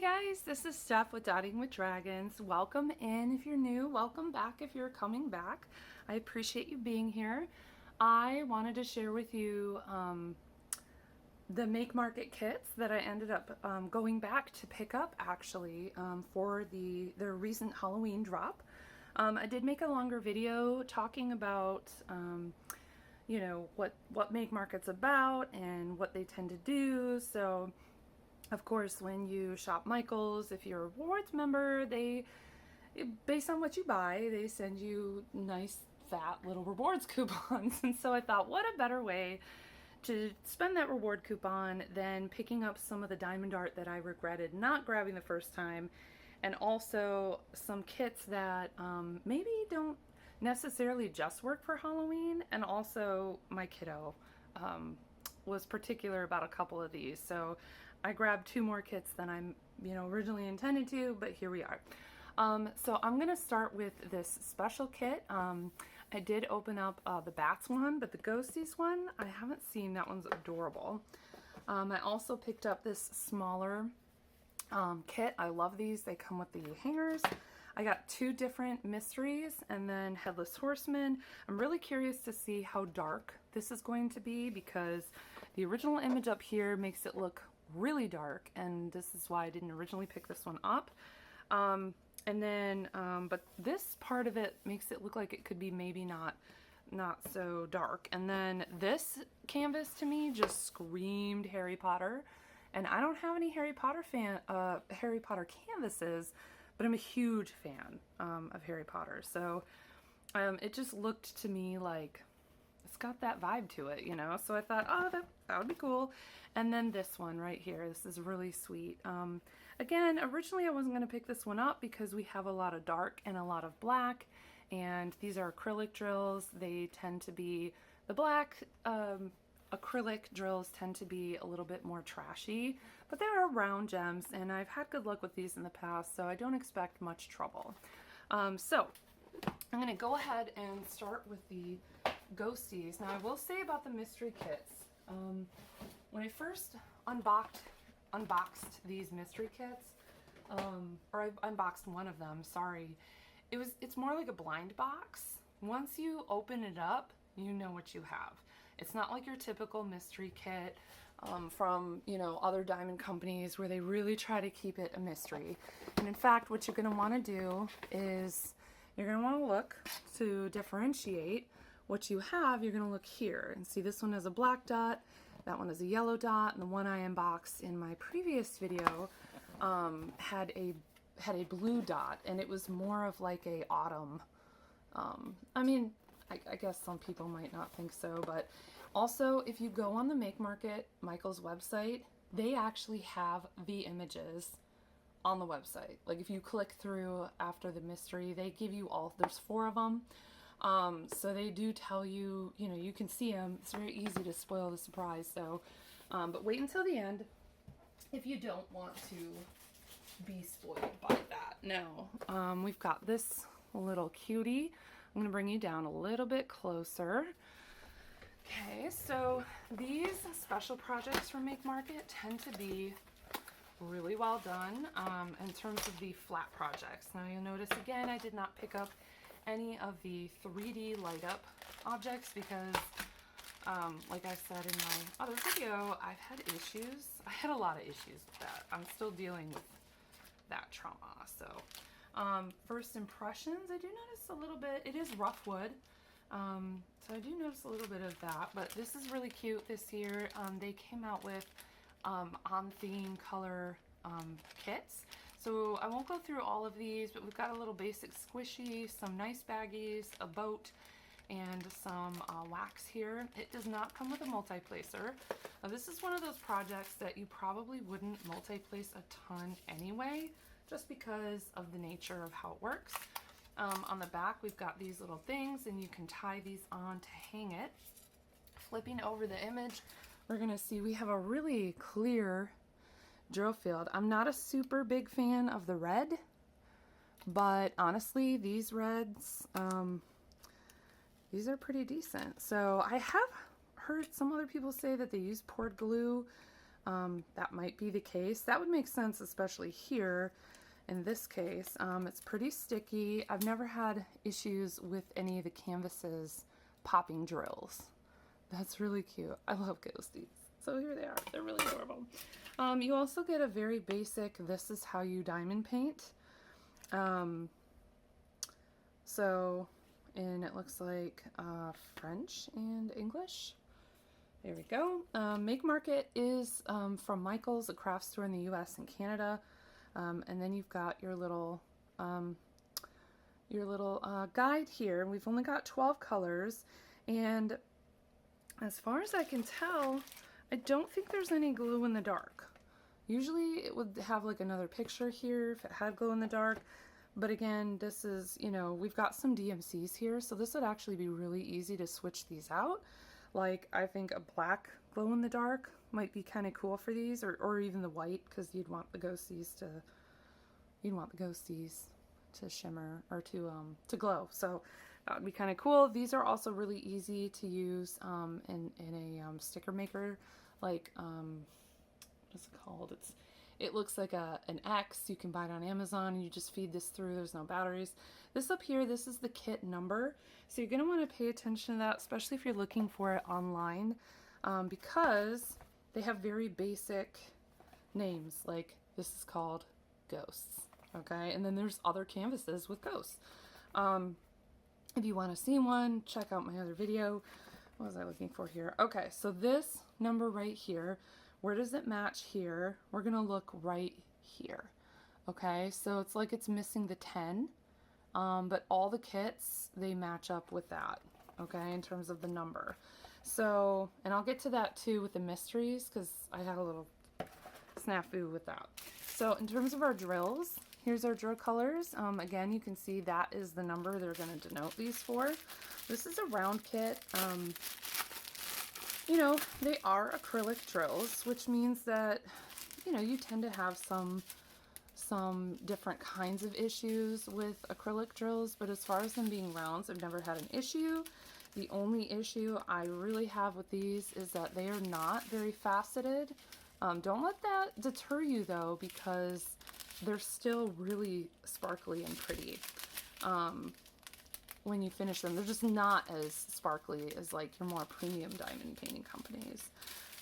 Guys, this is Steph with Dotting with Dragons. Welcome in if you're new, welcome back if you're coming back. I appreciate you being here. I wanted to share with you the Make Market kits that I ended up going back to pick up actually for their recent Halloween drop. I did make a longer video talking about you know, what Make Market's about and what they tend to do. So of course, when you shop Michael's, if you're a rewards member, based on what you buy, they send you nice fat little rewards coupons. And so I thought, what a better way to spend that reward coupon than picking up some of the diamond art that I regretted not grabbing the first time, and also some kits that maybe don't necessarily just work for Halloween. And also my kiddo was particular about a couple of these, so I grabbed 2 more kits than I'm originally intended to, but here we are. So I'm gonna start with this special kit. I did open up the bats one, but the ghosties one I haven't seen. That one's adorable. I also picked up this smaller kit. I love these. They come with the hangers. I got 2 different mysteries and then Headless Horseman. I'm really curious to see how dark this is going to be, because the original image up here makes it look really dark, and this is why I didn't originally pick this one up. But this part of it makes it look like it could be maybe not so dark. And then this canvas to me just screamed Harry Potter, and I don't have any Harry Potter canvases, but I'm a huge fan of Harry Potter. So it just looked to me like it's got that vibe to it, you know? So I thought, oh, that would be cool. And then this one right here, this is really sweet. Again, originally I wasn't gonna pick this one up because we have a lot of dark and a lot of black, and these are acrylic drills. They tend to be, the black acrylic drills tend to be a little bit more trashy, but they are round gems, and I've had good luck with these in the past, so I don't expect much trouble. So I'm gonna go ahead and start with the ghosties. Now I will say about the mystery kits, when I first unboxed these mystery kits, or I unboxed one of them, sorry, it's more like a blind box. Once you open it up, you know what you have. It's not like your typical mystery kit from other diamond companies where they really try to keep it a mystery. And in fact, what you're going to want to do is you're going to want to look to differentiate what you have. You're going to look here and see this one has a black dot, that one has a yellow dot, and the one I unboxed in my previous video had a blue dot, and it was more of like a autumn. I mean, I guess some people might not think so, but also if you go on the Make Market Michael's website, they actually have the images on the website. Like if you click through after the mystery, they give you there's 4 of them. So they do tell you, you can see them. It's very easy to spoil the surprise. So, but wait until the end if you don't want to be spoiled by that. Now, we've got this little cutie. I'm going to bring you down a little bit closer. Okay, so these special projects from Make Market tend to be really well done in terms of the flat projects. Now you'll notice again, I did not pick up any of the 3D light up objects because like I said in my other video, I've had issues. I had a lot of issues with that. I'm still dealing with that trauma. So first impressions, I do notice a little bit, it is rough wood. So I do notice a little bit of that, but this is really cute this year. They came out with on theme color kits. So I won't go through all of these, but we've got a little basic squishy, some nice baggies, a boat, and some wax here. It does not come with a multi-placer. Now, this is one of those projects that you probably wouldn't multi-place a ton anyway, just because of the nature of how it works. On the back, we've got these little things, and you can tie these on to hang it. Flipping over the image, we're gonna see we have a really clear drill field. I'm not a super big fan of the red, but honestly, these reds, these are pretty decent. So I have heard some other people say that they use poured glue that might be the case. That would make sense, especially here in this case. It's pretty sticky. I've never had issues with any of the canvases popping drills. That's really cute. I love ghosties. So here they are. They're really adorable. You also get a very basic, this is how you diamond paint. And it looks like French and English. There we go. Make Market is from Michael's, a craft store in the US and Canada. And then you've got your little guide here. We've only got 12 colors, and as far as I can tell, I don't think there's any glow in the dark. Usually it would have like another picture here if it had glow in the dark. But again, this is, you know, we've got some DMCs here, so this would actually be really easy to switch these out. Like, I think a black glow in the dark might be kind of cool for these, or even the white, because you'd want the ghosties to shimmer or to glow. So that would be kind of cool. These are also really easy to use in a sticker maker, like what's it called? It looks like an X. You can buy it on Amazon, and you just feed this through. There's no batteries. This up here, this is the kit number. So you're going to want to pay attention to that, especially if you're looking for it online, because they have very basic names. Like, this is called Ghosts, okay? And then there's other canvases with ghosts. If you want to see one, check out my other video. What was I looking for here? Okay, so this number right here, where does it match here? We're gonna look right here. Okay, so it's like it's missing the 10, but all the kits, they match up with that, okay, in terms of the number. So, and I'll get to that too with the mysteries, because I had a little snafu with that. So in terms of our drills, here's our drill colors. Again, you can see that is the number they're going to denote these for. This is a round kit. You know, they are acrylic drills, which means that, you know, you tend to have some different kinds of issues with acrylic drills, but as far as them being rounds, I've never had an issue. The only issue I really have with these is that they are not very faceted. Don't let that deter you though, because they're still really sparkly and pretty. When you finish them, they're just not as sparkly as like your more premium diamond painting companies.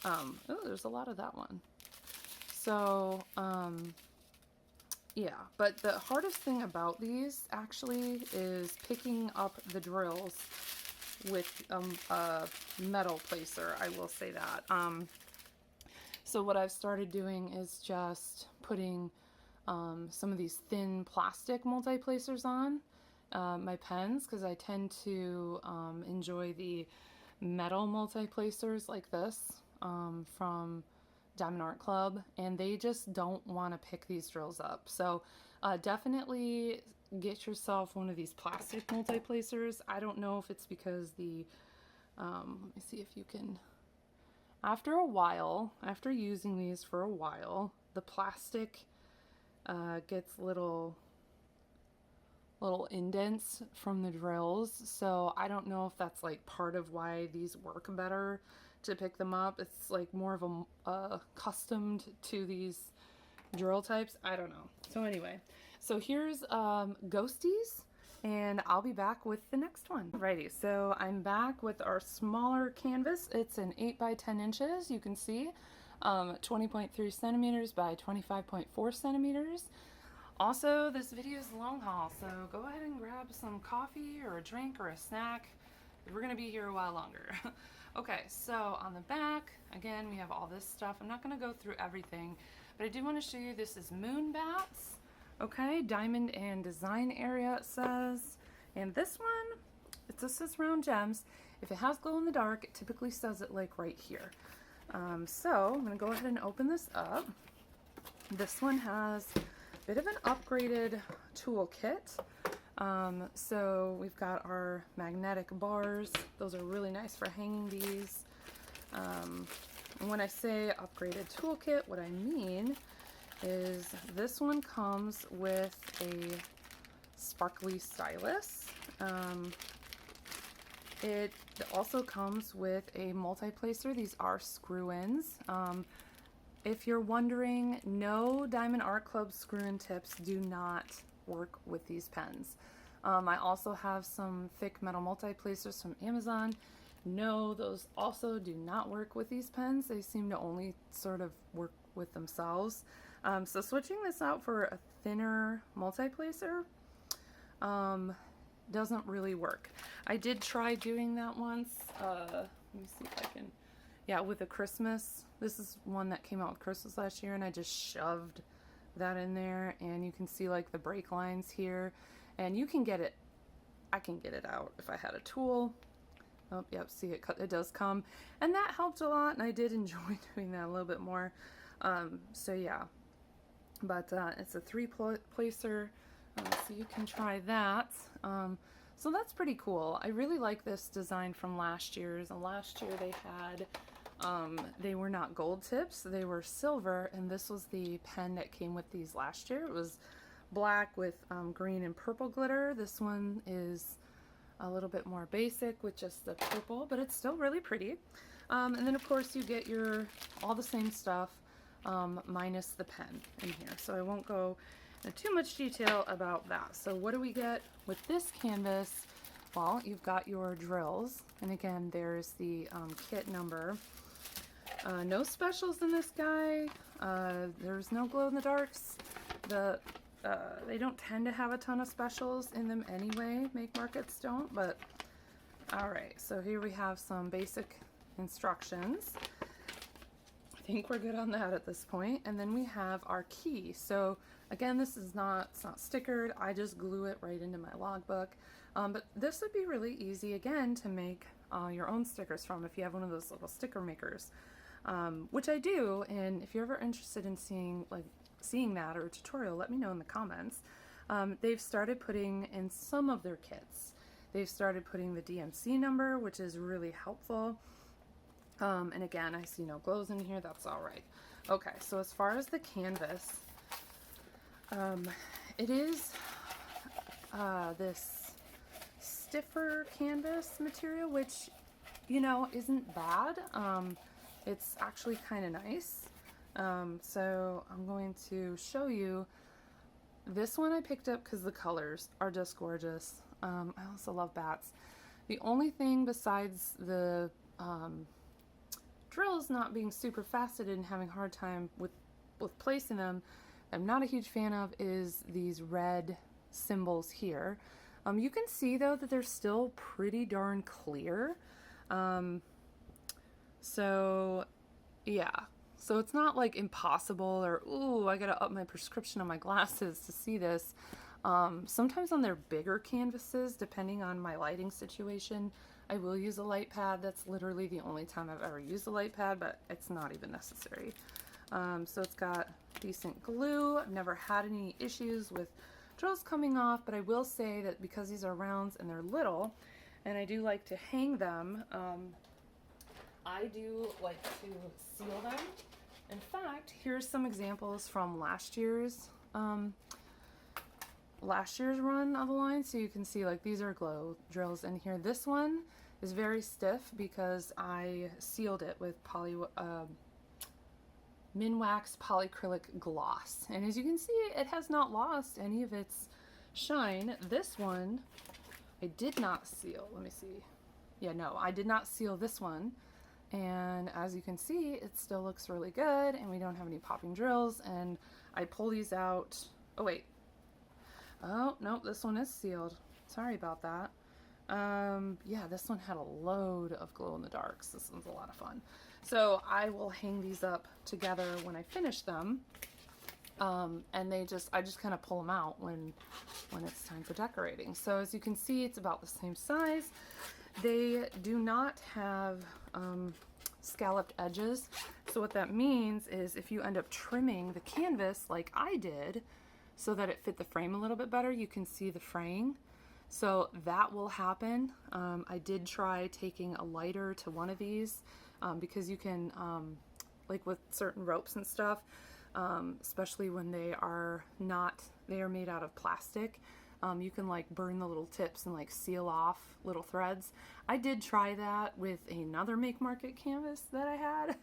Oh, there's a lot of that one. So, yeah, but the hardest thing about these actually is picking up the drills with a metal placer, I will say that. So what I've started doing is just putting some of these thin plastic multi-placers on my pens, because I tend to enjoy the metal multi-placers like this from Diamond Art Club, and they just don't want to pick these drills up. So definitely get yourself one of these plastic multi-placers. I don't know if it's because the let me see if you can, after a while, after using these for a while, the plastic gets little indents from the drills. So I don't know if that's like part of why these work better to pick them up. It's like more of a accustomed to these drill types. I don't know. So anyway, so here's Ghosties, and I'll be back with the next one. Alrighty, so I'm back with our smaller canvas. It's an 8 by 10 inches, you can see, 20.3 centimeters by 25.4 centimeters. Also, this video is long haul, so go ahead and grab some coffee or a drink or a snack. We're gonna be here a while longer. Okay, so on the back, again, we have all this stuff. I'm not gonna go through everything, but I do want to show you, this is Moon Bats. Okay, Diamond and Design Area, it says. And this one, it just says round gems. If it has glow in the dark, it typically says it like right here. So I'm gonna go ahead and open this up. This one has a bit of an upgraded toolkit. So we've got our magnetic bars. Those are really nice for hanging these. And when I say upgraded toolkit, what I mean is this one comes with a sparkly stylus. It also comes with a multi-placer. These are screw-ins. if you're wondering, no Diamond Art Club screw-in tips do not work with these pens. I also have some thick metal multi-placers from Amazon. No, those also do not work with these pens. They seem to only sort of work with themselves. So switching this out for a thinner multi-placer doesn't really work. I did try doing that once. Let me see if I can, yeah, with a Christmas. This is one that came out with Christmas last year, and I just shoved that in there, and you can see like the break lines here, and you can get it, I can get it out if I had a tool. Oh, yep, see it does come, and that helped a lot, and I did enjoy doing that a little bit more. So yeah, but it's a 3-placer, so you can try that. So that's pretty cool. I really like this design from last year's. And last year they had, they were not gold tips, they were silver, and this was the pen that came with these last year. It was black with green and purple glitter. This one is a little bit more basic with just the purple, but it's still really pretty. And then of course you get your all the same stuff minus the pen in here. So I won't go into too much detail about that. So what do we get with this canvas? Well, you've got your drills, and again there's the kit number. No specials in this guy. There's no glow in the darks. They don't tend to have a ton of specials in them anyway. Make markets don't, but all right. So here we have some basic instructions. I think we're good on that at this point. And then we have our key. So again, it's not stickered. I just glue it right into my logbook. But this would be really easy again to make your own stickers from if you have one of those little sticker makers, which I do. And if you're ever interested in seeing that or a tutorial, let me know in the comments. They've started putting in some of their kits. They've started putting the DMC number, which is really helpful. And again, I see no glows in here. That's all right. Okay, so as far as the canvas, it is this stiffer canvas material, which, you know, isn't bad. It's actually kind of nice. So I'm going to show you this one I picked up because the colors are just gorgeous. I also love bats. The only thing besides the drills not being super faceted and having a hard time with placing them, I'm not a huge fan of, is these red symbols here. You can see though that they're still pretty darn clear. So yeah, so it's not like impossible or, ooh, I gotta up my prescription on my glasses to see this. Sometimes on their bigger canvases, depending on my lighting situation, I will use a light pad. That's literally the only time I've ever used a light pad, but it's not even necessary. So it's got decent glue. I've never had any issues with drills coming off, but I will say that because these are rounds and they're little, and I do like to hang them, I do like to seal them. In fact, here's some examples from last year's run of the line, so you can see like these are glow drills in here. This one is very stiff because I sealed it with Minwax polyacrylic gloss, and as you can see, it has not lost any of its shine. This one I did not seal. Let me see. Yeah, no, I did not seal this one, and as you can see, it still looks really good, and we don't have any popping drills. And I pull these out. Oh wait, oh no, this one is sealed. Sorry about that. Yeah, this one had a load of glow in the darks. This one's a lot of fun. So I will hang these up together when I finish them. And I just kind of pull them out when it's time for decorating. So as you can see, it's about the same size. They do not have scalloped edges. So what that means is if you end up trimming the canvas like I did so that it fit the frame a little bit better, you can see the fraying. So that will happen. I did try taking a lighter to one of these because you can, like with certain ropes and stuff, especially when they are made out of plastic, you can like burn the little tips and like seal off little threads. I did try that with another Make Market canvas that I had,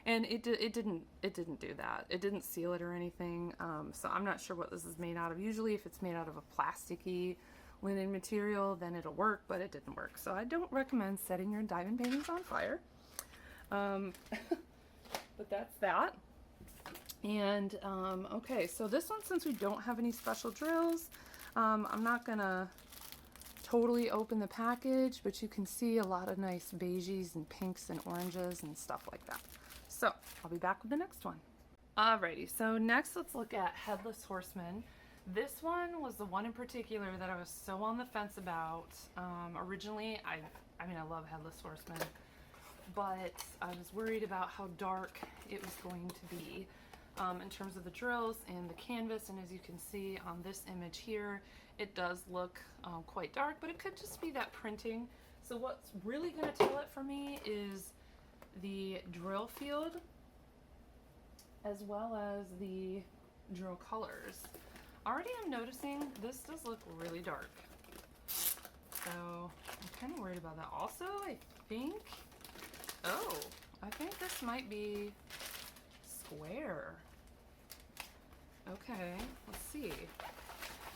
And it didn't do that. It didn't seal it or anything. So I'm not sure what this is made out of. Usually if it's made out of a plasticky linen material, then it'll work, but it didn't work. So I don't recommend setting your diamond paintings on fire. But that's that. And okay, so this one, since we don't have any special drills, I'm not gonna totally open the package, but you can see a lot of nice beiges and pinks and oranges and stuff like that. So I'll be back with the next one. Alrighty, so next let's look at Headless Horseman. This one was the one in particular that I was so on the fence about. Originally, I mean, I love Headless Horseman, but I was worried about how dark it was going to be in terms of the drills and the canvas. And as you can see on this image here, it does look quite dark, but it could just be that printing. So what's really going to tell it for me is the drill field as well as the drill colors. Already I'm noticing this does look really dark, so I'm kind of worried about that. Also, I think this might be square. Okay, let's see.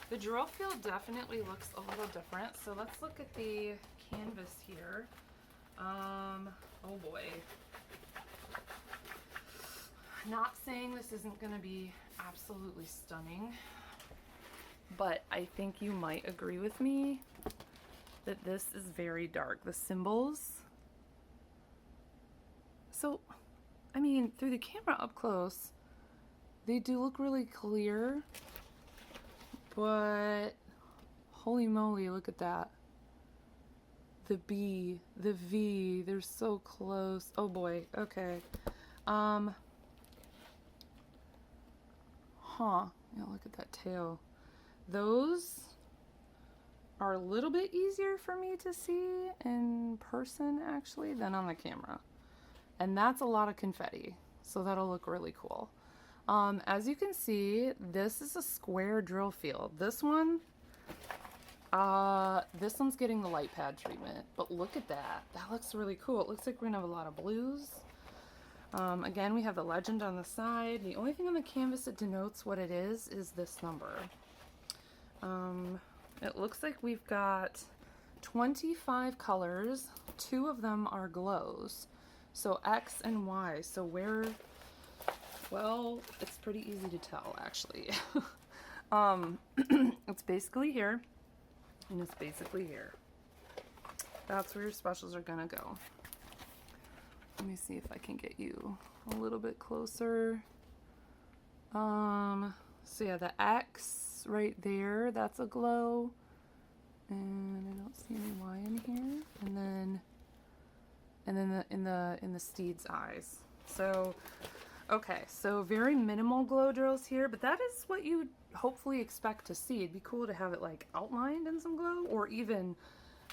The drill field definitely looks a little different, so let's look at the canvas here. Oh boy. Not saying this isn't going to be absolutely stunning, but I think you might agree with me that this is very dark. The symbols. So, I mean, through the camera up close, they do look really clear, but holy moly, look at that. The B, the V, they're so close. Oh boy, okay. Yeah, look at that tail. Those are a little bit easier for me to see in person actually than on the camera. And that's a lot of confetti, so that'll look really cool. As you can see, this is a square drill field. This one's getting the light pad treatment, but look at that. That looks really cool. It looks like we're gonna have a lot of blues. Again, we have the legend on the side. The only thing on the canvas that denotes what it is this number. It looks like we've got 25 colors. 2 of them are glows. So X and Y. So well, it's pretty easy to tell actually. It's basically here, and it's basically here. That's where your specials are gonna go. Let me see if I can get you a little bit closer. So yeah, the X right there, that's a glow. And I don't see any Y in here. And then in the steed's eyes. So okay, so very minimal glow drills here, but that is what you would hopefully expect to see. It'd be cool to have it like outlined in some glow, or even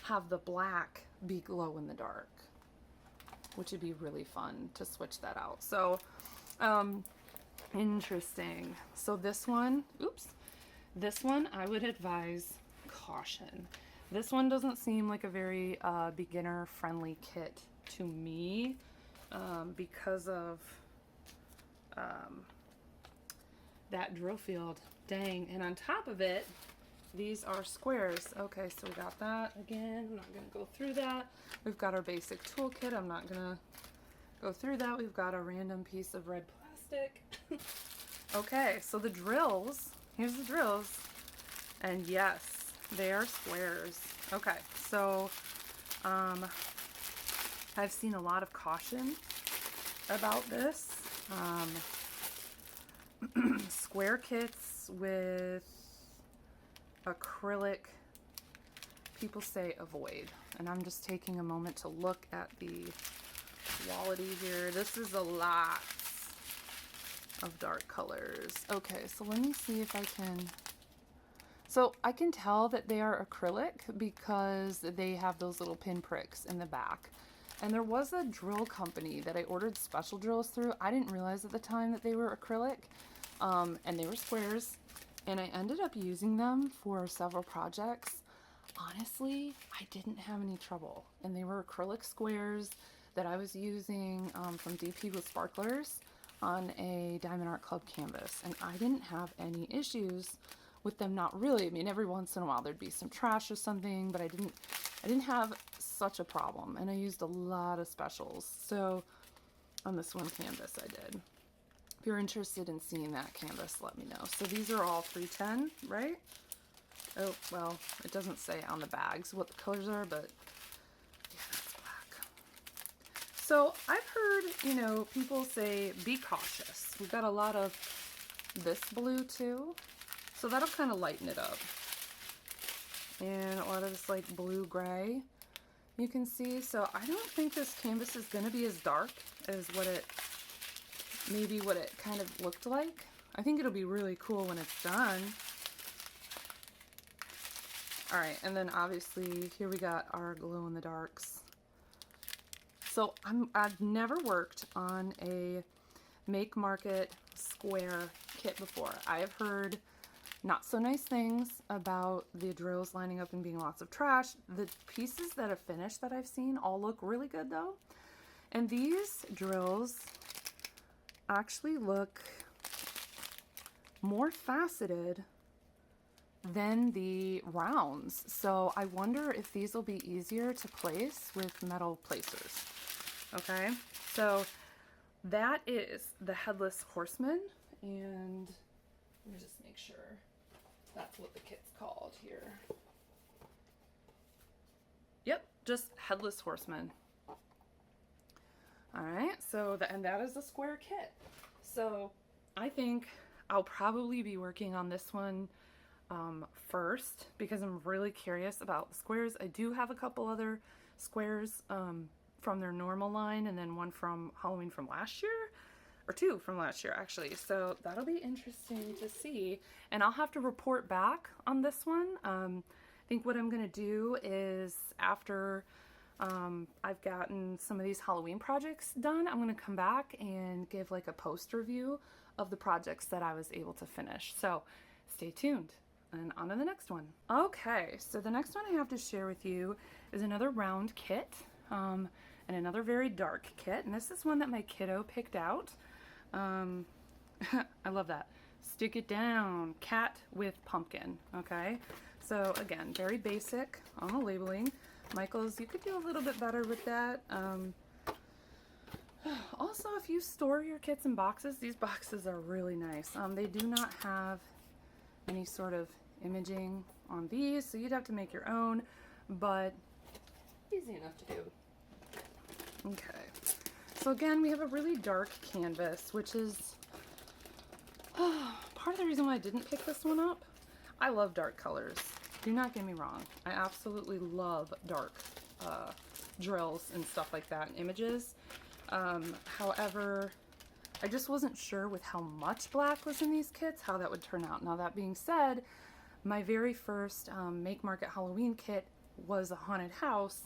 have the black be glow in the dark, which would be really fun to switch that out. So, interesting. So this one, I would advise caution. This one doesn't seem like a very beginner-friendly kit to me because of that drill field. Dang. And on top of it, these are squares. Okay, so we got that again. I'm not going to go through that. We've got our basic toolkit. I'm not going to go through that. We've got a random piece of red plastic. Okay, so the drills. Here's the drills. And yes, they are squares. Okay, so I've seen a lot of caution about this. Square kits with acrylic, people say avoid, and I'm just taking a moment to look at the quality here. This is a lot of dark colors. Okay, so let me see if I can, so I can tell that they are acrylic because they have those little pin pricks in the back. And there was a drill company that I ordered special drills through. I didn't realize at the time that they were acrylic, and they were squares. And I ended up using them for several projects. Honestly, I didn't have any trouble. And they were acrylic squares. that I was using from DP with Sparklers on a Diamond Art Club canvas, and I didn't have any issues with them. Not really. I mean, every once in a while there'd be some trash or something, but I didn't have such a problem, and I used a lot of specials. So on this one canvas I did. If you're interested in seeing that canvas, let me know. So these are all 310, right? Oh, well, it doesn't say on the bags what the colors are, but yeah, that's black. So I've heard, you know, people say be cautious. We've got a lot of this blue too, so that'll kind of lighten it up. And a lot of this like blue gray you can see. So I don't think this canvas is going to be as dark as what it kind of looked like. I think it'll be really cool when it's done. All right, and then obviously here we got our glow in the darks. So I've never worked on a Make Market square kit before. I have heard not so nice things about the drills lining up and being lots of trash. The pieces that are finished that I've seen all look really good though. And these drills actually look more faceted than the rounds. So I wonder if these will be easier to place with metal placers. Okay, so that is the Headless Horseman, and let me just make sure that's what the kit's called here. Yep, just Headless Horseman. All right, so and that is the square kit. So I think I'll probably be working on this one first because I'm really curious about the squares. I do have a couple other squares from their normal line, and then one from Halloween from last year, or two from last year actually. So that'll be interesting to see, and I'll have to report back on this one. I think what I'm gonna do is after I've gotten some of these Halloween projects done, I'm gonna come back and give like a post review of the projects that I was able to finish. So stay tuned, and on to the next one. Okay, so the next one I have to share with you is another round kit, and another very dark kit, and this is one that my kiddo picked out. I love that. Stick it down, cat with pumpkin. Okay, so again, very basic on the labeling. Michael's, you could do a little bit better with that. Also, if you store your kits in boxes, these boxes are really nice. They do not have any sort of imaging on these, so you'd have to make your own, but easy enough to do. Okay, so again, we have a really dark canvas, which is part of the reason why I didn't pick this one up. I love dark colors. Do not get me wrong. I absolutely love dark drills and stuff like that, and images. However, I just wasn't sure with how much black was in these kits, how that would turn out. Now, that being said, my very first Make Market Halloween kit was a haunted house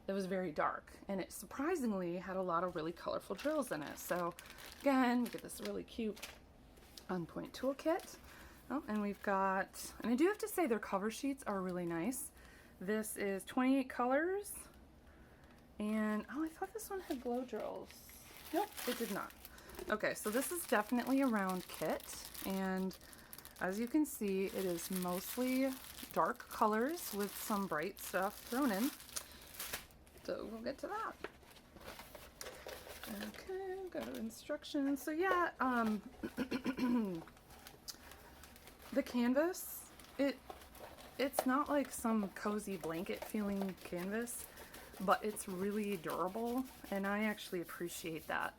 that was very dark, and it surprisingly had a lot of really colorful drills in it. So again, we get this really cute on-point toolkit. Oh, and we've got, and I do have to say their cover sheets are really nice. This is 28 colors, and oh, I thought this one had glow drills. Nope, it did not. Okay, so this is definitely a round kit, and as you can see, it is mostly dark colors with some bright stuff thrown in. So we'll get to that. Okay, got instructions. So yeah, the canvas, it's not like some cozy blanket feeling canvas, but it's really durable, and I actually appreciate that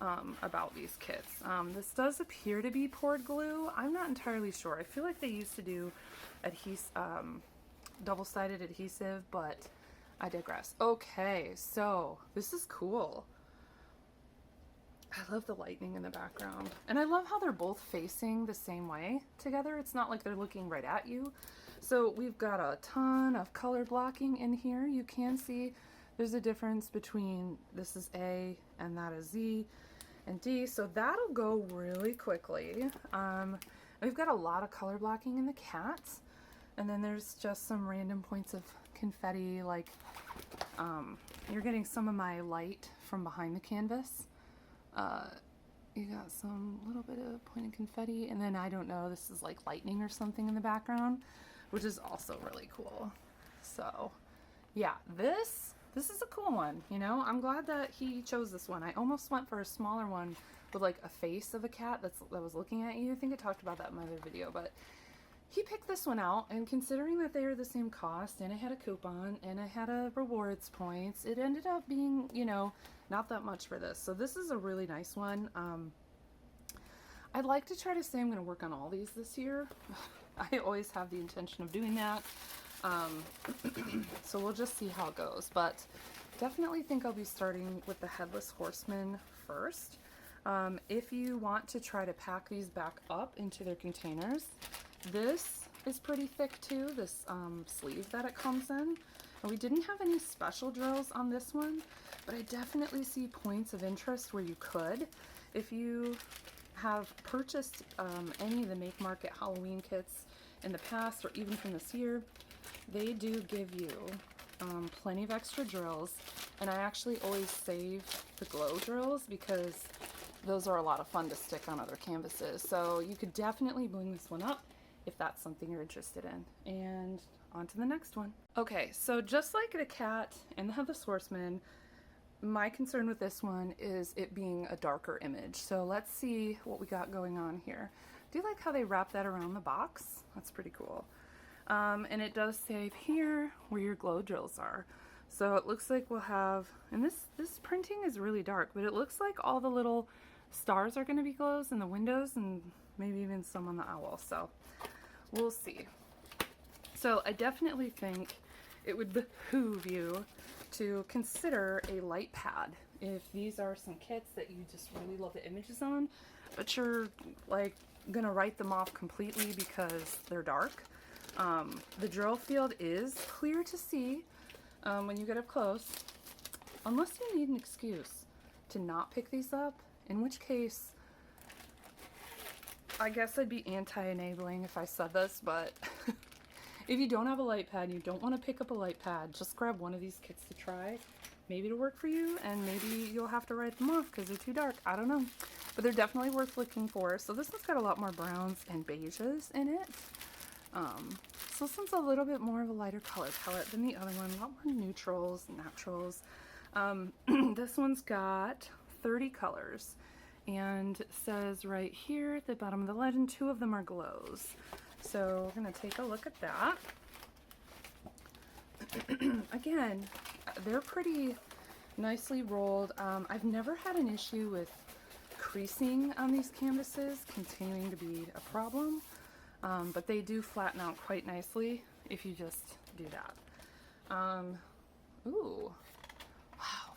about these kits. This does appear to be poured glue. I'm not entirely sure. I feel like they used to do double-sided adhesive, but I digress. Okay, so this is cool. I love the lightning in the background, and I love how they're both facing the same way together. It's not like they're looking right at you. So we've got a ton of color blocking in here. You can see there's a difference between this is A and that is Z and D, so that'll go really quickly. We've got a lot of color blocking in the cats, and then there's just some random points of confetti, like You're getting some of my light from behind the canvas. You got some little bit of pointed confetti, and then I don't know, this is like lightning or something in the background, which is also really cool. So yeah, this is a cool one, you know. I'm glad that he chose this one. I almost went for a smaller one with like a face of a cat that was looking at you. I think I talked about that in my other video, but he picked this one out, and considering that they are the same cost, and I had a coupon, and I had a rewards points, it ended up being, you know, not that much for this. So this is a really nice one. I'd like to try to say I'm going to work on all these this year. I always have the intention of doing that. So we'll just see how it goes, but definitely think I'll be starting with the Headless Horseman first. If you want to try to pack these back up into their containers, this is pretty thick too, this sleeve that it comes in. And we didn't have any special drills on this one, but I definitely see points of interest where you could. If you have purchased any of the Make Market Halloween kits in the past, or even from this year, they do give you plenty of extra drills, and I actually always save the glow drills because those are a lot of fun to stick on other canvases. So you could definitely bling this one up if that's something you're interested in. And on to the next one. Okay, so just like the cat and the Headless Horseman, my concern with this one is it being a darker image. So let's see what we got going on here. Do you like how they wrap that around the box? That's pretty cool. And it does say here where your glow drills are. So it looks like we'll have, and this printing is really dark, but it looks like all the little stars are going to be glows in the windows, and maybe even some on the owl. So we'll see. So I definitely think it would behoove you to consider a light pad if these are some kits that you just really love the images on, but you're like gonna write them off completely because they're dark. The drill field is clear to see when you get up close, unless you need an excuse to not pick these up, in which case I guess I'd be anti-enabling if I said this, but if you don't have a light pad and you don't want to pick up a light pad, just grab one of these kits to try. Maybe it'll work for you, and maybe you'll have to write them off because they're too dark. I don't know. But they're definitely worth looking for. So this one's got a lot more browns and beiges in it. So this one's a little bit more of a lighter color palette than the other one. A lot more neutrals, naturals. This one's got 30 colors. And it says right here at the bottom of the legend, 2 of them are glows. So we're going to take a look at that. Again, they're pretty nicely rolled. I've never had an issue with creasing on these canvases continuing to be a problem, but they do flatten out quite nicely if you just do that. Ooh, wow,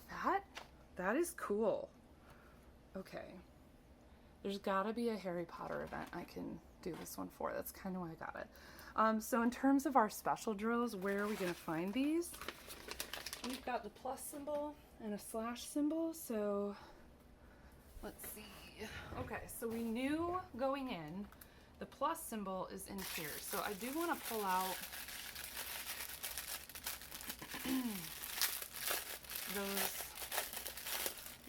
that is cool. Okay, there's gotta be a Harry Potter event I can do this one for. That's kind of why I got it. So in terms of our special drills, where are we going to find these? We've got the plus symbol and a slash symbol, so let's see. Okay, so we knew going in the plus symbol is in here, so I do want to pull out those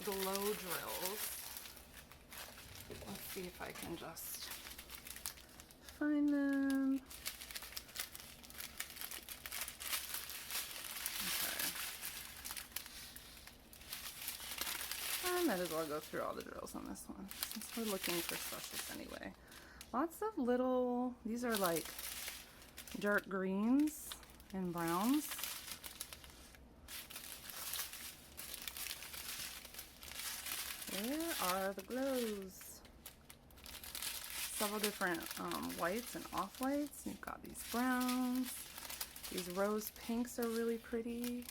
glow drills. Let's see if I can just find them. Okay. I might as well go through all the drills on this one since we're looking for specials anyway. Lots of little, these are like dark greens and browns. Where are the glows? Several different whites and off-whites. You've got these browns. These rose pinks are really pretty.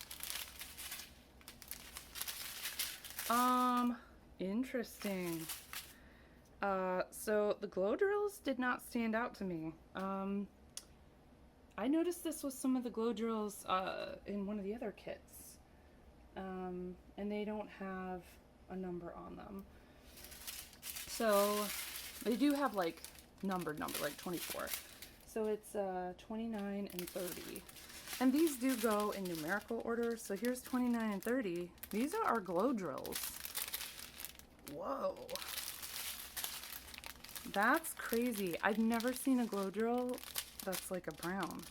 Interesting. So the glow drills did not stand out to me. I noticed this with some of the glow drills in one of the other kits. And they don't have a number on them. So they do have like number, like 24. So it's 29 and 30. And these do go in numerical order. So here's 29 and 30. These are our glow drills. Whoa. That's crazy. I've never seen a glow drill that's like a brown.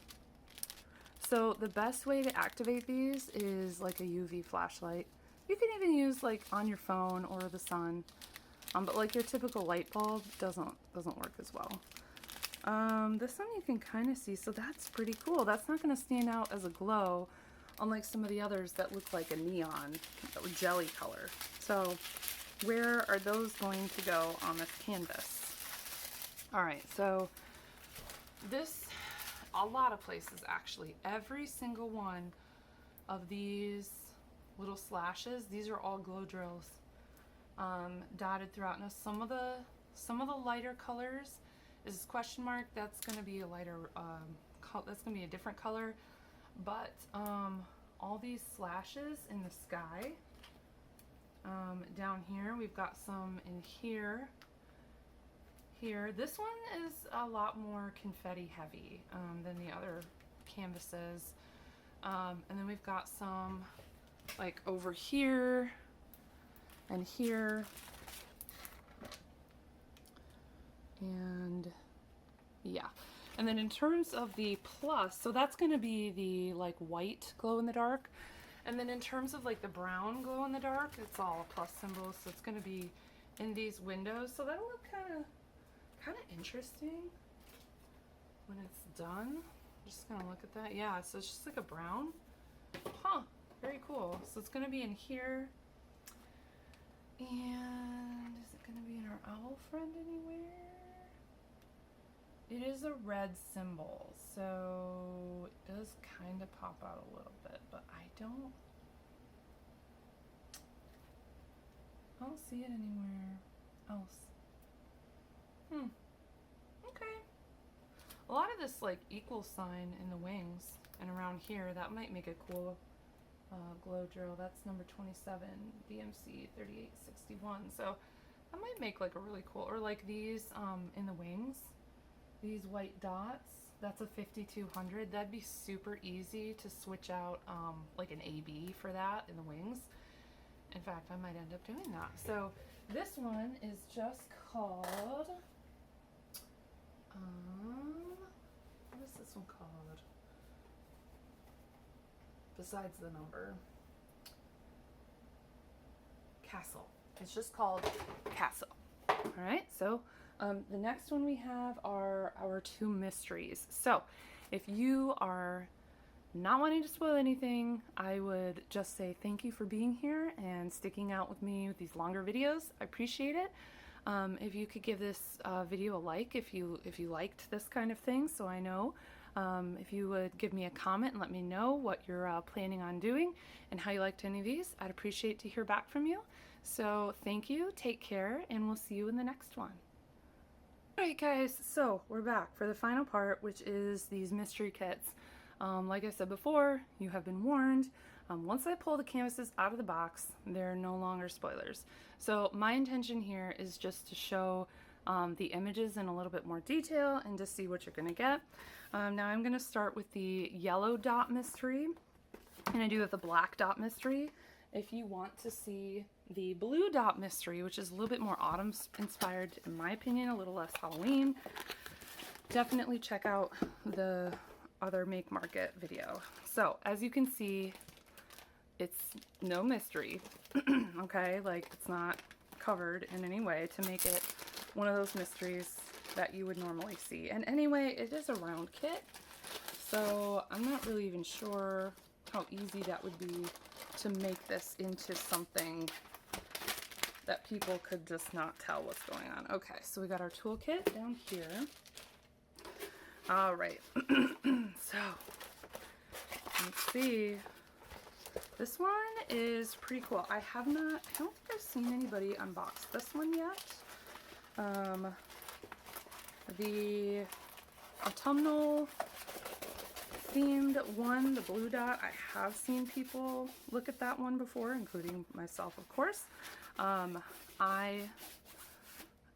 So the best way to activate these is like a UV flashlight. You can even use like on your phone or the sun. But like your typical light bulb doesn't work as well. This one you can kind of see, so that's pretty cool. That's not going to stand out as a glow, unlike some of the others that look like a neon or jelly color. So where are those going to go on this canvas? All right, so this, a lot of places actually, every single one of these little slashes, these are all glow drills dotted throughout. Now some of the lighter colors is this question mark, that's going to be a lighter, that's going to be a different color, but all these slashes in the sky, down here, we've got some in here, this one is a lot more confetti heavy than the other canvases, and then we've got some like over here and here. And yeah, and then in terms of the plus, so that's going to be the like white glow in the dark, and then in terms of like the brown glow in the dark, it's all a plus symbol, so it's going to be in these windows, so that'll look kind of interesting when it's done. I'm just gonna look at that. Yeah, so it's just like a brown. Huh, very cool. So it's going to be in here, and is it going to be in our owl friend anywhere? It is a red symbol, so it does kind of pop out a little bit, but I don't see it anywhere else. Okay. A lot of this like equal sign in the wings and around here, that might make a cool glow drill. That's number 27, BMC 3861. So that might make like a really cool, or like these in the wings. These white dots, that's a 5200. That'd be super easy to switch out like an AB for that in the wings. In fact, I might end up doing that. So this one is just called, what is this one called? Besides the number. Castle. It's just called Castle. All right, so the next one we have are our two mysteries. So if you are not wanting to spoil anything, I would just say thank you for being here and sticking out with me with these longer videos. I appreciate it. If you could give this video a like if you liked this kind of thing, so I know. If you would give me a comment and let me know what you're planning on doing and how you liked any of these, I'd appreciate to hear back from you. So thank you, take care, and we'll see you in the next one. Alright guys, so we're back for the final part, which is these mystery kits. Like I said before, you have been warned. Once I pull the canvases out of the box, they're no longer spoilers. So my intention here is just to show the images in a little bit more detail and to see what you're going to get. Now I'm going to start with the yellow dot mystery, and I do have the black dot mystery. If you want to see the blue dot mystery, which is a little bit more autumn inspired, in my opinion, a little less Halloween, definitely check out the other Make Market video. So as you can see, it's no mystery. Okay, like it's not covered in any way to make it one of those mysteries that you would normally see. And anyway, it is a round kit, so I'm not really even sure how easy that would be to make this into something that people could just not tell what's going on. Okay, so we got our toolkit down here. All right, so let's see. This one is pretty cool. I don't think I've seen anybody unbox this one yet. The autumnal themed one, the blue dot, I have seen people look at that one before, including myself, of course. I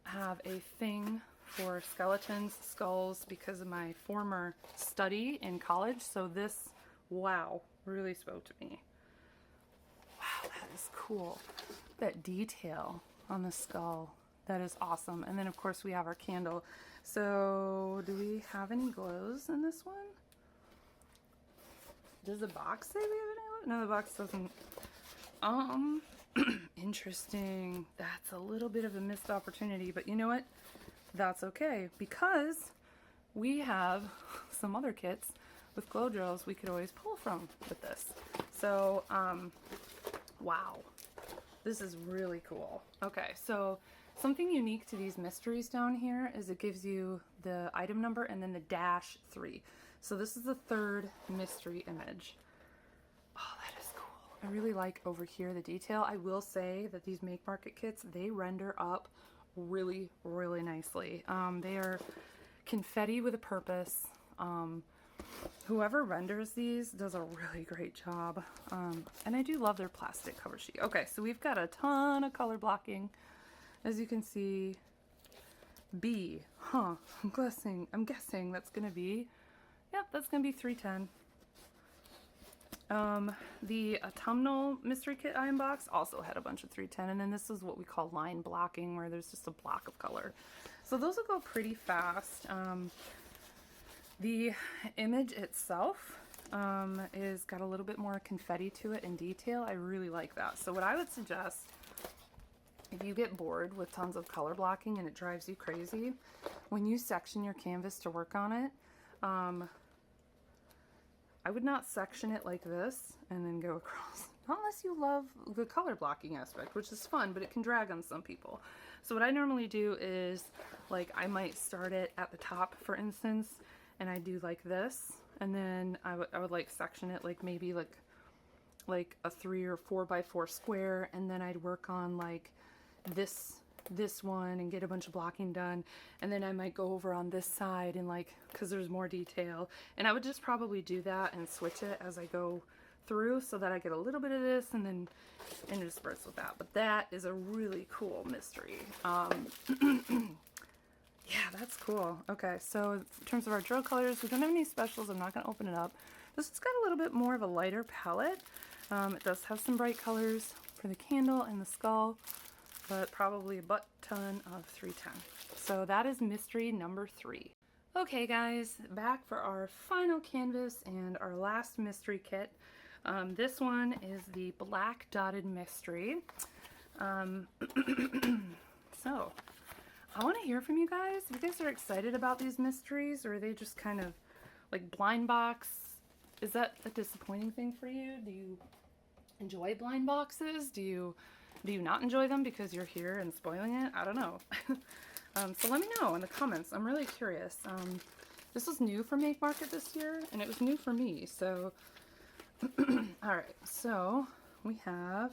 have a thing for skeletons, skulls, because of my former study in college, so this wow, really spoke to me. Wow, that is cool. That detail on the skull, that is awesome. And then of course we have our candle. So do we have any glows in this one? Does the box say we have any? No, the box doesn't. Interesting. That's a little bit of a missed opportunity, but you know what? That's okay, because we have some other kits with glow drills we could always pull from with this. So, wow. This is really cool. Okay, so something unique to these mysteries down here is it gives you the item number and then the -3. So this is the third mystery image. Oh, that is cool. I really like over here the detail. I will say that these Make Market kits, they render up really, really nicely. They are confetti with a purpose. Whoever renders these does a really great job. And I do love their plastic cover sheet. Okay, so we've got a ton of color blocking. As you can see, B, I'm guessing that's gonna be, yep, that's gonna be 310. The autumnal mystery kit I unboxed also had a bunch of 310, and then this is what we call line blocking, where there's just a block of color. So those will go pretty fast. The image itself is got a little bit more confetti to it in detail. I really like that. So what I would suggest, if you get bored with tons of color blocking and it drives you crazy, when you section your canvas to work on it, I would not section it like this and then go across. Not unless you love the color blocking aspect, which is fun, but it can drag on some people. So what I normally do is, like, I might start it at the top, for instance, and I do like this, and then I would like section it like maybe like a 3 or 4 by 4 square, and then I'd work on like this one and get a bunch of blocking done, and then I might go over on this side and like, because there's more detail, and I would just probably do that and switch it as I go through so that I get a little bit of this and then intersperse with that. But that is a really cool mystery. Yeah, that's cool. Okay, so in terms of our drill colors, we don't have any specials. I'm not going to open it up. This has got a little bit more of a lighter palette. It does have some bright colors for the candle and the skull, but probably a butt ton of 310. So that is mystery number 3. Okay guys, back for our final canvas and our last mystery kit. This one is the Black Dotted Mystery. So, I want to hear from you guys. If you guys are excited about these mysteries, or are they just kind of like blind box? Is that a disappointing thing for you? Do you enjoy blind boxes? Do you not enjoy them because you're here and spoiling it? I don't know. So let me know in the comments. I'm really curious. This was new for Make Market this year, and it was new for me. So, all right. So we have,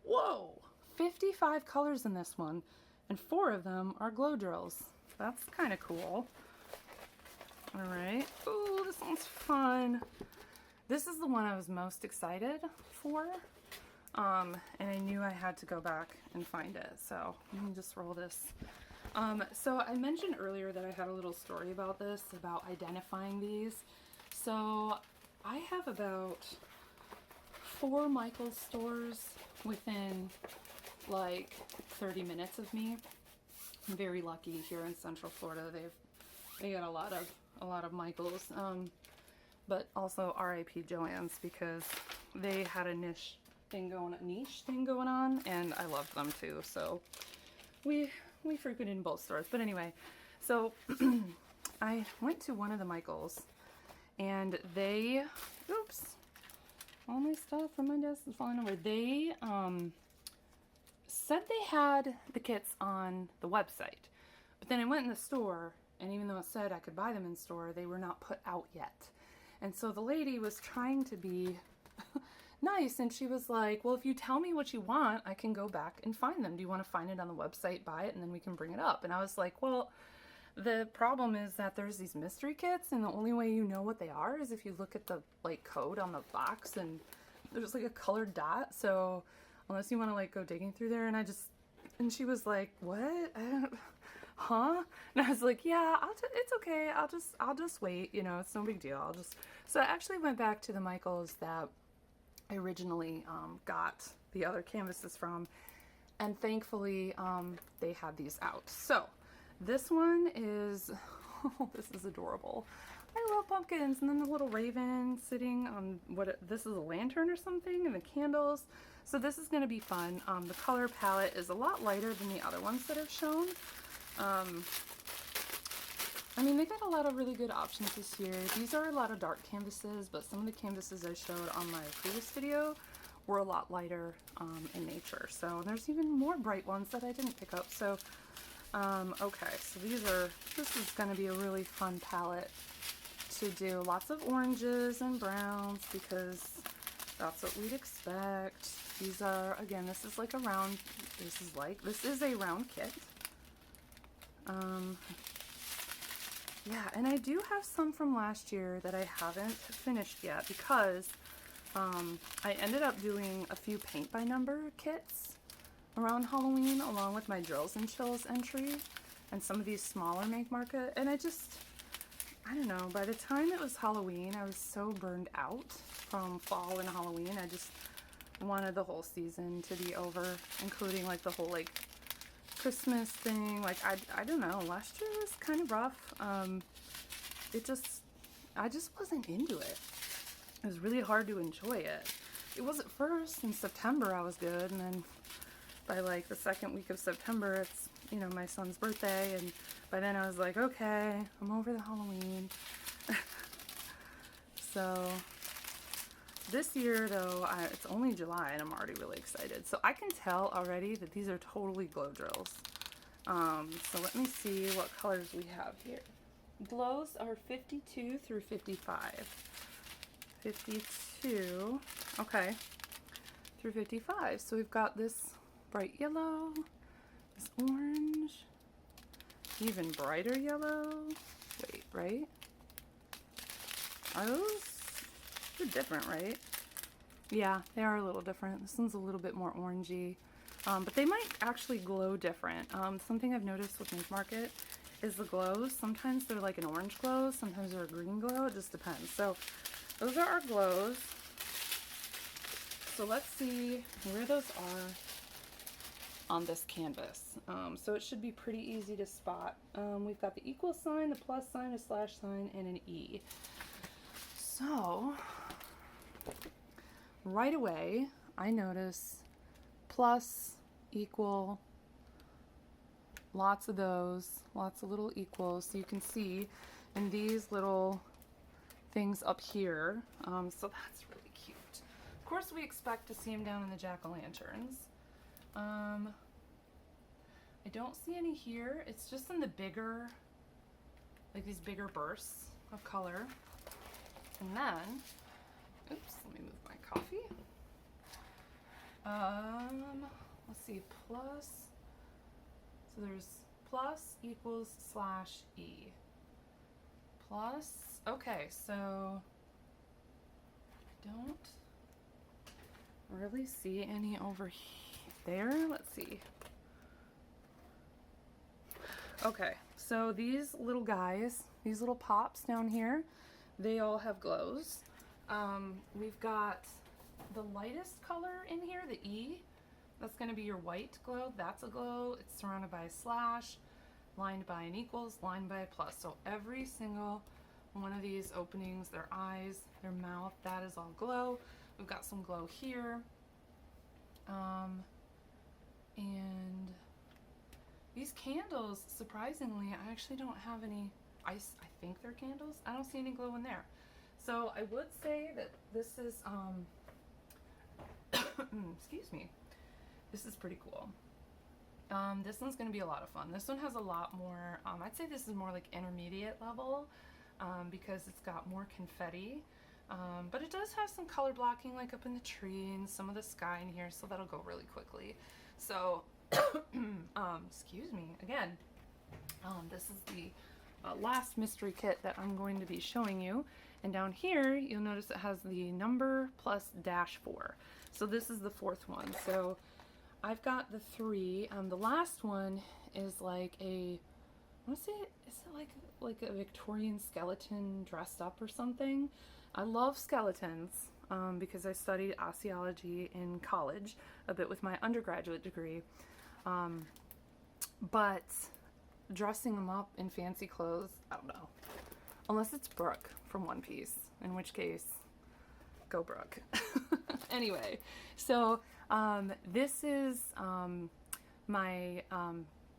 whoa, 55 colors in this one, and 4 of them are glow drills. That's kind of cool. All right. Ooh, this one's fun. This is the one I was most excited for. And I knew I had to go back and find it. So let me just roll this. So I mentioned earlier that I had a little story about this, about identifying these. So I have about 4 Michaels stores within like 30 minutes of me. I'm very lucky here in Central Florida. They got a lot of Michaels. But also R.I.P. Joann's, because they had a niche thing going on, and I loved them too. So we frequented in both stores. But anyway, so I went to one of the Michaels, and they, oops, all my stuff from my desk is falling over. They said they had the kits on the website, but then I went in the store, and even though it said I could buy them in store, they were not put out yet. And so the lady was trying to be nice, and she was like, well, if you tell me what you want, I can go back and find them. Do you want to find it on the website, buy it, and then we can bring it up? And I was like, well, the problem is that there's these mystery kits, and the only way you know what they are is if you look at the like code on the box, and there's like a colored dot. So unless you want to like go digging through there, and she was like, what? huh? And I was like, yeah, it's okay. I'll just wait. You know, it's no big deal. So I actually went back to the Michaels that I originally got the other canvases from, and thankfully they had these out. So this one is, oh, this is adorable. I love pumpkins. And then the little raven sitting on this is a lantern or something, and the candles. So this is going to be fun. The color palette is a lot lighter than the other ones that I've shown. I mean, they got a lot of really good options this year. These are a lot of dark canvases, but some of the canvases I showed on my previous video were a lot lighter in nature. So there's even more bright ones that I didn't pick up. So, okay, so this is going to be a really fun palette to do. Lots of oranges and browns because that's what we'd expect. These are, again, this is a round kit. Yeah, and I do have some from last year that I haven't finished yet because I ended up doing a few paint by number kits around Halloween along with my Drills and Chills entry and some of these smaller make market, and I don't know, by the time it was Halloween I was so burned out from fall and Halloween. I just wanted the whole season to be over, including like the whole like Christmas thing. Like I don't know, last year was kind of rough. I just wasn't into it. It was really hard to enjoy it. It was at first. In September I was good, and then by like the second week of September it's, you know, my son's birthday, and by then I was like, okay, I'm over the Halloween. So this year though, it's only July and I'm already really excited. So I can tell already that these are totally glow drills. So let me see what colors we have here. Glows are 52 through 55. 52, okay, through 55. So we've got this bright yellow, this orange, even brighter yellow. Wait, right? Are those, they're different, right? Yeah, they are a little different. This one's a little bit more orangey, but they might actually glow different. Something I've noticed with Make Market is the glows. Sometimes they're like an orange glow, sometimes they're a green glow. It just depends. So those are our glows. So let's see where those are on this canvas. So it should be pretty easy to spot. We've got the equal sign, the plus sign, a slash sign, and an E. So right away I notice plus, equal, lots of those, lots of little equals. So you can see in these little things up here. So that's really cute. Of course we expect to see them down in the jack-o'-lanterns. I don't see any here. It's just in the bigger, like these bigger bursts of color. And then, oops, let me move my coffee. Let's see, plus, so there's plus, equals, slash, E. Plus, okay, so I don't really see any over there. Let's see. Okay, so these little guys, these little pops down here, they all have glows. We've got the lightest color in here, the E. That's going to be your white glow. That's a glow. It's surrounded by a slash, lined by an equals, lined by a plus. So every single one of these openings, their eyes, their mouth, that is all glow. We've got some glow here. And these candles, surprisingly, I actually don't have any, I think they're candles. I don't see any glow in there. So I would say that this is, excuse me, this is pretty cool. This one's going to be a lot of fun. This one has a lot more, I'd say this is more like intermediate level because it's got more confetti. But it does have some color blocking like up in the tree and some of the sky in here, so that'll go really quickly. So, excuse me, again, this is the last mystery kit that I'm going to be showing you. And down here, you'll notice it has the number plus -4. So this is the fourth one. So I've got the 3. The last one is like a want to say, is it like a Victorian skeleton dressed up or something? I love skeletons because I studied osteology in college a bit with my undergraduate degree. But dressing them up in fancy clothes, I don't know. Unless it's Brooke from One Piece, in which case, go Brooke. Anyway, so this is my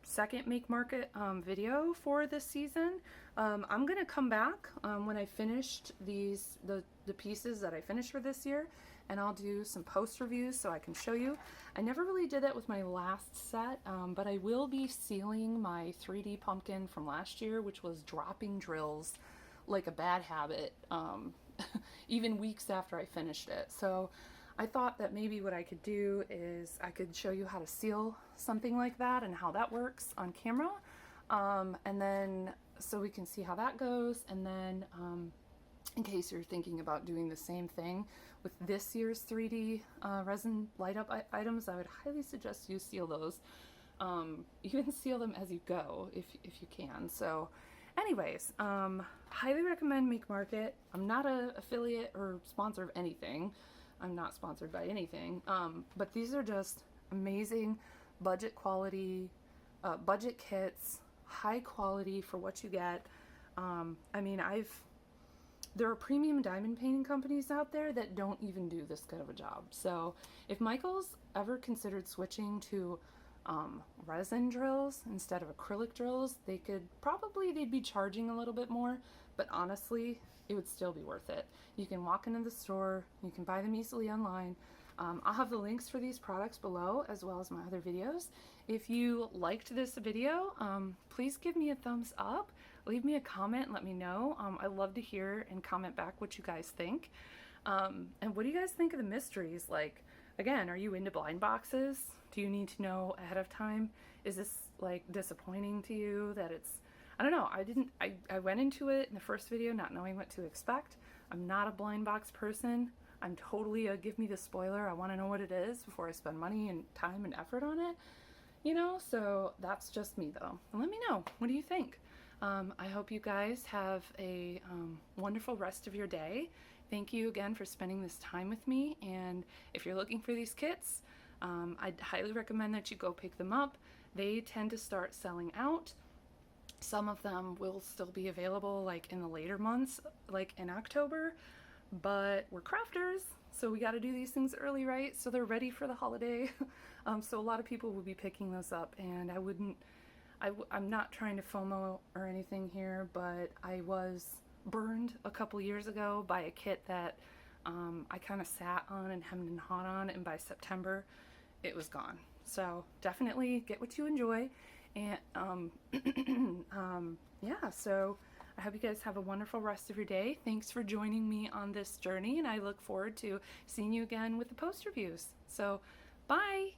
second Make Market video for this season. I'm gonna come back when I finished the pieces that I finished for this year, and I'll do some post reviews so I can show you. I never really did that with my last set, but I will be sealing my 3D pumpkin from last year, which was dropping drills like a bad habit, even weeks after I finished it. So I thought that maybe what I could do is I could show you how to seal something like that and how that works on camera, and then so we can see how that goes. And then in case you're thinking about doing the same thing with this year's 3D resin light up items, I would highly suggest you seal those. You can seal them as you go if you can. So anyways, highly recommend Make Market. I'm not an affiliate or sponsor of anything. I'm not sponsored by anything, but these are just amazing budget quality, budget kits, high quality for what you get. I mean, there are premium diamond painting companies out there that don't even do this good of a job. So if Michael's ever considered switching to resin drills instead of acrylic drills, they'd be charging a little bit more, but honestly, it would still be worth it. You can walk into the store, you can buy them easily online. I'll have the links for these products below, as well as my other videos. If you liked this video, please give me a thumbs up, leave me a comment, and let me know. I love to hear and comment back what you guys think. And what do you guys think of the mysteries? Like, again, are you into blind boxes? Do you need to know ahead of time? Is this like disappointing to you that it's, I don't know, I went into it in the first video not knowing what to expect. I'm not a blind box person. I'm totally a give me the spoiler. I want to know what it is before I spend money and time and effort on it. You know, so that's just me though. And let me know, what do you think? I hope you guys have a wonderful rest of your day. Thank you again for spending this time with me. And if you're looking for these kits, I'd highly recommend that you go pick them up. They tend to start selling out. Some of them will still be available like in the later months, like in October, but we're crafters, so we got to do these things early, right? So they're ready for the holiday. So a lot of people will be picking those up, and I'm not trying to FOMO or anything here, but I was burned a couple years ago by a kit that I kind of sat on and hemmed and hawed on, and by September it was gone. So definitely get what you enjoy. And yeah, so I hope you guys have a wonderful rest of your day. Thanks for joining me on this journey, and I look forward to seeing you again with the post reviews. So bye.